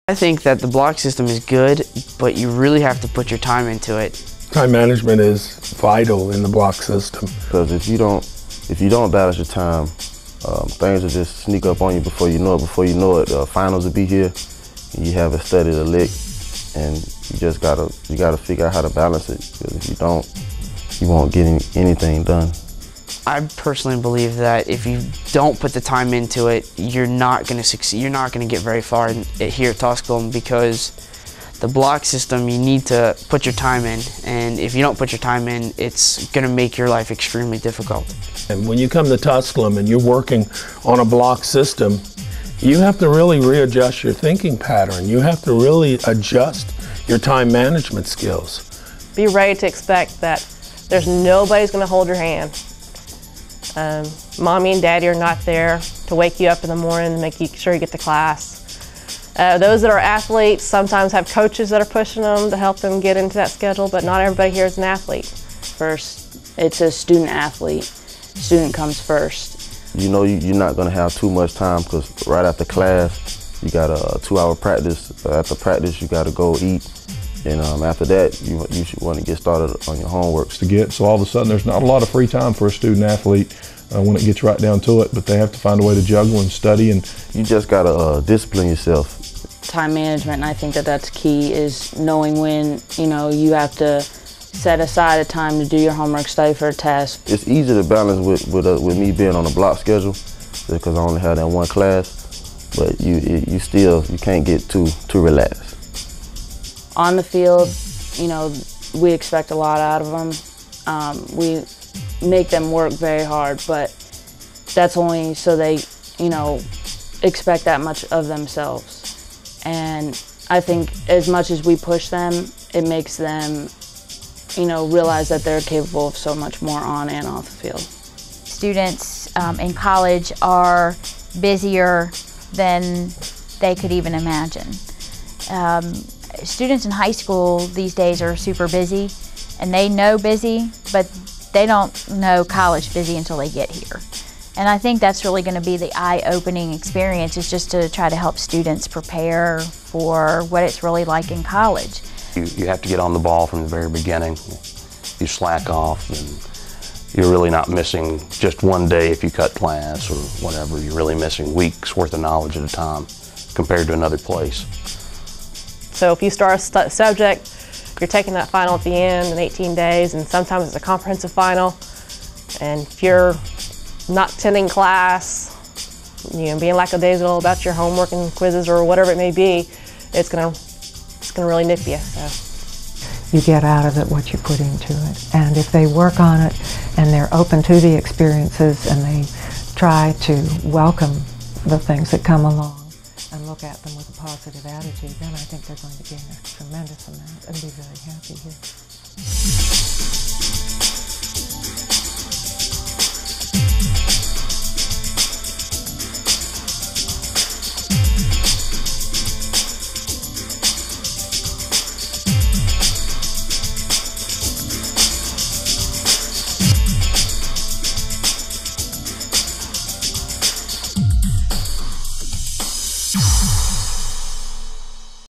I think that the block system is good, but you really have to put your time into it. Time management is vital in the block system. Because if you don't balance your time, things will just sneak up on you before you know it. Before you know it, finals will be here, and you haven't studied a lick, and you gotta figure out how to balance it. Because if you don't, you won't get anything done. I personally believe that if you don't put the time into it, you're not going to succeed. You're not going to get very far here at Tusculum, because the block system, you need to put your time in, and if you don't put your time in, it's going to make your life extremely difficult. And when you come to Tusculum and you're working on a block system, you have to really readjust your thinking pattern. You have to really adjust your time management skills. Be ready to expect that there's nobody's going to hold your hand. Mommy and Daddy are not there to wake you up in the morning and make sure you get to class. Those that are athletes sometimes have coaches that are pushing them to help them get into that schedule, but not everybody here is an athlete. First, it's a student athlete. Student comes first. You know you're not going to have too much time, because right after class, you got a 2-hour practice. After practice, you got to go eat. And after that, you should want to get started on your homework. So all of a sudden, there's not a lot of free time for a student athlete when it gets right down to it, but they have to find a way to juggle and study. And you just got to discipline yourself. Time management, and I think that that's key, is knowing when, you have to set aside a time to do your homework, study for a test. It's easy to balance with me being on a block schedule, because I only have that one class, but you can't get too relaxed. On the field, we expect a lot out of them. We make them work very hard, but that's only so they, expect that much of themselves. And I think as much as we push them, it makes them, realize that they're capable of so much more on and off the field. Students in college are busier than they could even imagine. Students in high school these days are super busy, and they know busy, but they don't know college busy until they get here. And I think that's really going to be the eye-opening experience, is just to try to help students prepare for what it's really like in college. You have to get on the ball from the very beginning. You slack off, and you're really not missing just one day if you cut class or whatever. You're really missing weeks worth of knowledge at a time compared to another place. So if you start a subject, you're taking that final at the end in 18 days, and sometimes it's a comprehensive final. And if you're not attending class, being lackadaisical about your homework and quizzes or whatever it may be, it's gonna really nip you. So. You get out of it what you put into it. And if they work on it and they're open to the experiences and they try to welcome the things that come along and look at them with a positive attitude, then I think they're going to gain a tremendous amount and be very happy here.